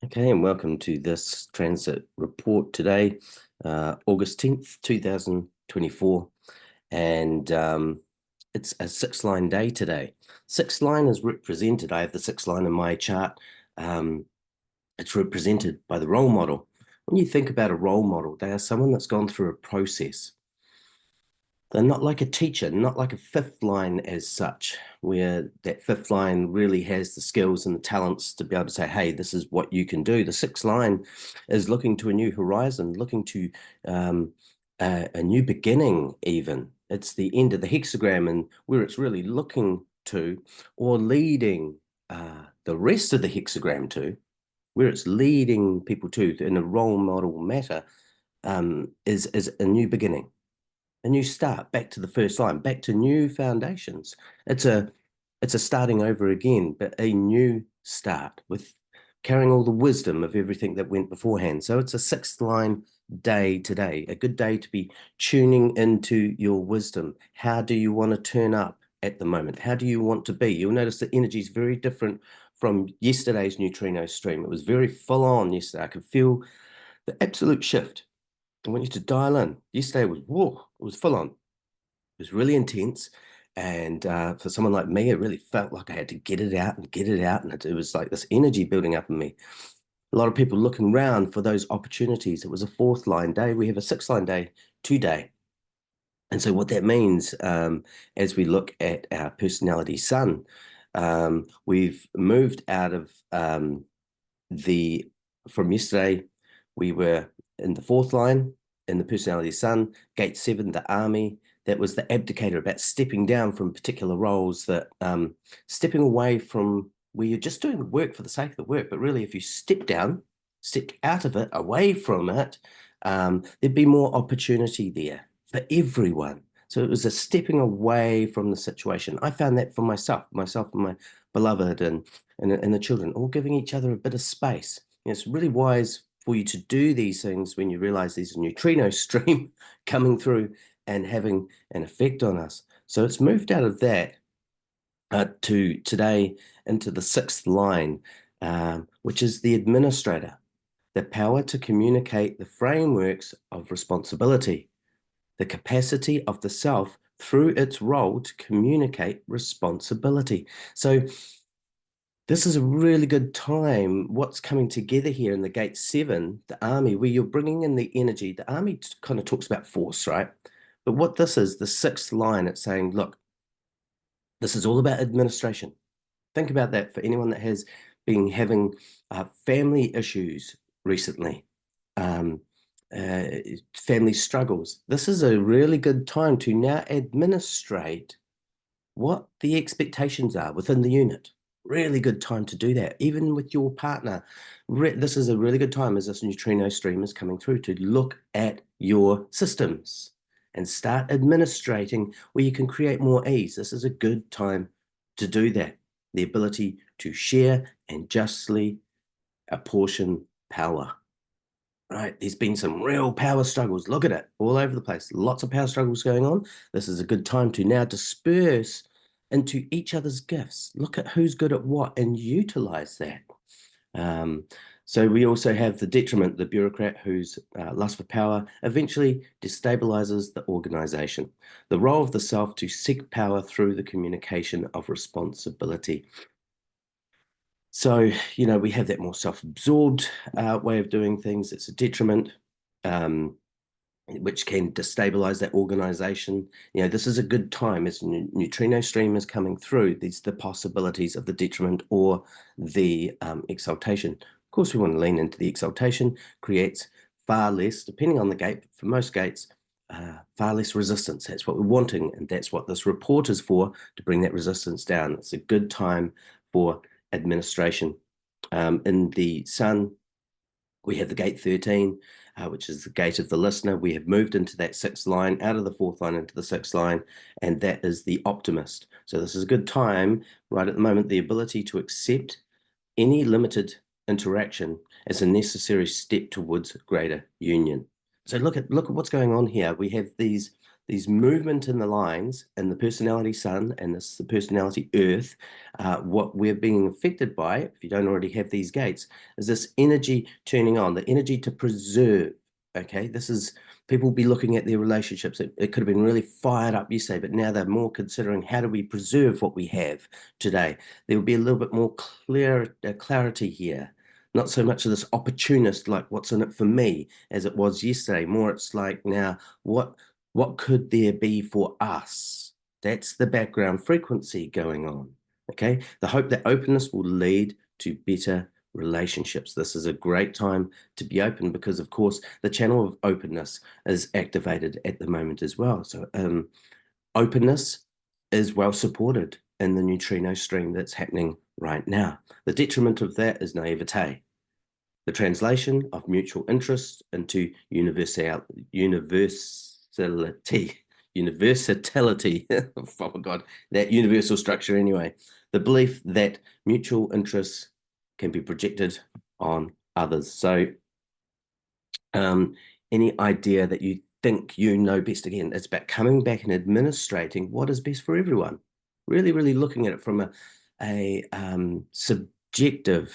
Okay, and welcome to this transit report today, August 10th, 2024. And it's a six-line day today. Six line is represented. I have the six line in my chart. It's represented by the role model. When you think about a role model, they are someone that's gone through a process. They're not like a teacher, not like a fifth line as such, where that fifth line really has the skills and the talents to be able to say, hey, this is what you can do. The sixth line is looking to a new horizon, looking to a new beginning even. It's the end of the hexagram and where it's really looking to or leading the rest of the hexagram to, where it's leading people to in a role model matter, is a new beginning, a new start, back to the first line, back to new foundations. It's a starting over again, but a new start with carrying all the wisdom of everything that went beforehand. So it's a sixth line day today, a good day to be tuning into your wisdom. How do you want to turn up at the moment? How do you want to be? You'll notice the energy is very different from yesterday's neutrino stream. It was very full on yesterday. I could feel the absolute shift. I want you to dial in. Yesterday was, whoa, it was full on. It was really intense. And for someone like me, it really felt like I had to get it out and get it out. And it was like this energy building up in me. A lot of people looking around for those opportunities. It was a fourth line day. We have a six line day today. And so what that means, as we look at our personality sun, we've moved out of from yesterday, we were in the fourth line, in the personality sun, gate 7, the army. That was the abdicator, about stepping down from particular roles, that stepping away from where you're just doing the work for the sake of the work. But really, if you step down, step out of it, away from it, there'd be more opportunity there for everyone. So it was a stepping away from the situation. I found that for myself and my beloved and the children, all giving each other a bit of space. It's really wise for you to do these things when you realize there's a neutrino stream coming through and having an effect on us. So it's moved out of that to today into the sixth line, which is the administrator, the power to communicate the frameworks of responsibility, the capacity of the self through its role to communicate responsibility. So this is a really good time. What's coming together here in the gate 7, the army, where you're bringing in the energy. The army kind of talks about force, right? But what this is, the sixth line, it's saying, look, this is all about administration. Think about that for anyone that has been having family issues recently, um, family struggles. This is a really good time to now administrate what the expectations are within the unit. Really good time to do that, even with your partner. This is a really good time as this neutrino stream is coming through to look at your systems and start administrating where you can create more ease. This is a good time to do that. The ability to share and justly apportion power. Right, there's been some real power struggles. Look at it all over the place. Lots of power struggles going on. This is a good time to now disperse into each other's gifts. Look at who's good at what and utilize that. So we also have the detriment, the bureaucrat whose lust for power eventually destabilizes the organization. The role of the self to seek power through the communication of responsibility. So, we have that more self-absorbed way of doing things. It's a detriment, which can destabilize that organization. This is a good time as neutrino stream is coming through. These are the possibilities of the detriment or the exaltation. Of course, we want to lean into the exaltation, creates far less, depending on the gate, but for most gates, far less resistance. That's what we're wanting, and that's what this report is for, to bring that resistance down. It's a good time for administration. In the sun, we have the gate 13, which is the gate of the listener. We have moved into that sixth line, out of the fourth line into the sixth line, and that is the optimist. So this is a good time, right at the moment, the ability to accept any limited interaction as a necessary step towards greater union. So look at what's going on here. We have these these movement in the lines in the personality sun and this the personality earth, what we're being affected by, if you don't already have these gates, is this energy turning on, the energy to preserve. Okay, this is people will be looking at their relationships. It could have been really fired up yesterday, but now they're more considering how do we preserve what we have today. There will be a little bit more clarity here. Not so much of this opportunist, like what's in it for me, as it was yesterday. More it's like now, what could there be for us? That's the background frequency going on. Okay, the hope that openness will lead to better relationships. This is a great time to be open because, of course, the channel of openness is activated at the moment as well. So openness is well supported in the neutrino stream that's happening right now. The detriment of that is naivete. The translation of mutual interest into universality, oh my God, that universal structure anyway. The belief that mutual interests can be projected on others. So any idea that you think you know best, again, it's about coming back and administrating what is best for everyone. Really, really looking at it from a subjective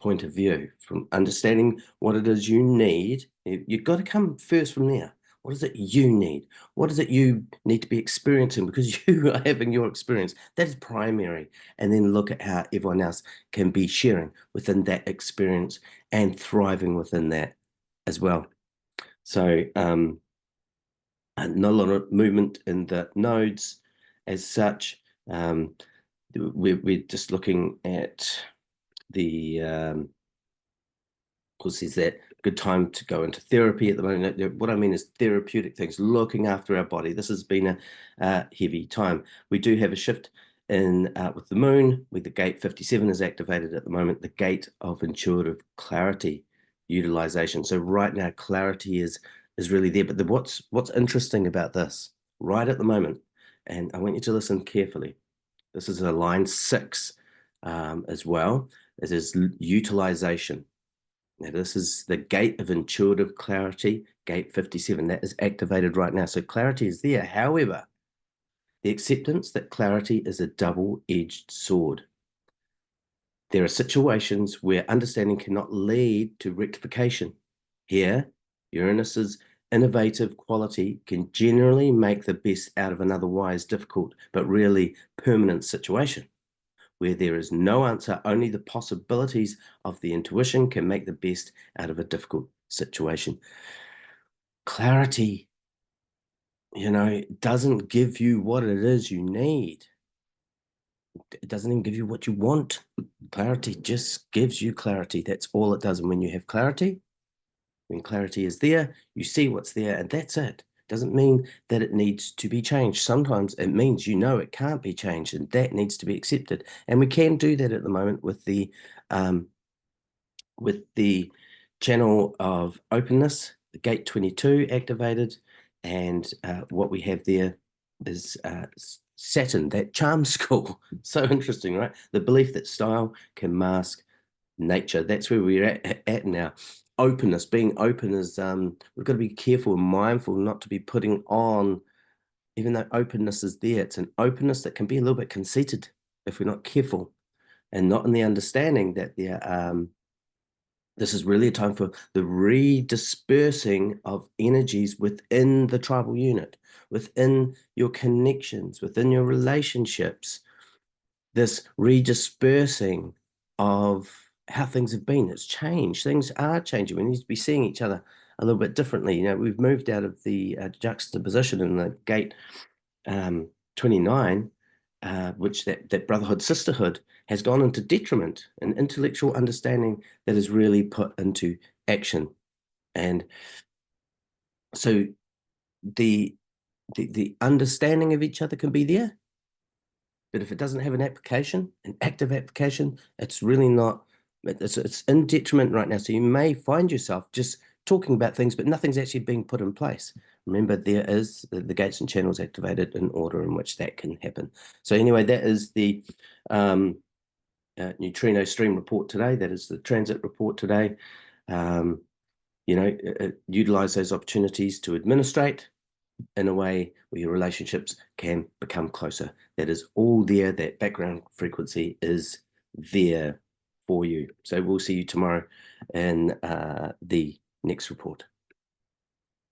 point of view, from understanding what it is you need. You've got to come first from there. What is it you need? What is it you need to be experiencing because you are having your experience? That is primary. And then look at how everyone else can be sharing within that experience and thriving within that as well. So not a lot of movement in the nodes as such. We're just looking at the, of course, is that good time to go into therapy at the moment. What I mean is therapeutic things, looking after our body. This has been a heavy time. We do have a shift in with the moon, where the gate 57 is activated at the moment, the gate of intuitive clarity utilization. So right now, clarity is really there. But what's interesting about this right at the moment, and I want you to listen carefully. This is a line 6 as well. It is utilization. Now, this is the gate of intuitive clarity, gate 57. That is activated right now. So clarity is there. However, the acceptance that clarity is a double-edged sword. There are situations where understanding cannot lead to rectification. Here, Uranus's innovative quality can generally make the best out of an otherwise difficult but really permanent situation. Where there is no answer, only the possibilities of the intuition can make the best out of a difficult situation. Clarity, doesn't give you what it is you need. It doesn't even give you what you want. Clarity just gives you clarity. That's all it does. And when you have clarity, when clarity is there, you see what's there, and that's it. Doesn't mean that it needs to be changed. Sometimes it means it can't be changed, and that needs to be accepted. And we can do that at the moment with the channel of openness, the gate 22 activated, and what we have there is Saturn, that charm school. So interesting, right? The belief that style can mask nature. That's where we're at now. Openness, being open is we've got to be careful and mindful not to be putting on, even though openness is there, it's an openness that can be a little bit conceited if we're not careful and not in the understanding that this is really a time for the redispersing of energies within the tribal unit, within your connections, within your relationships, this redispersing of how things have been. It's changed. Things are changing. We need to be seeing each other a little bit differently. We've moved out of the juxtaposition in the gate 29, which that brotherhood, sisterhood has gone into detriment and intellectual understanding that is really put into action. And so the understanding of each other can be there, but if it doesn't have an application, an active application, it's really not, it's in detriment right now. So you may find yourself just talking about things, but nothing's actually being put in place. Remember, there is the gates and channels activated in order in which that can happen. So anyway, that is the neutrino stream report today. That is the transit report today. Utilize those opportunities to administrate in a way where your relationships can become closer. That is all there. That background frequency is there for you. So we'll see you tomorrow in the next report.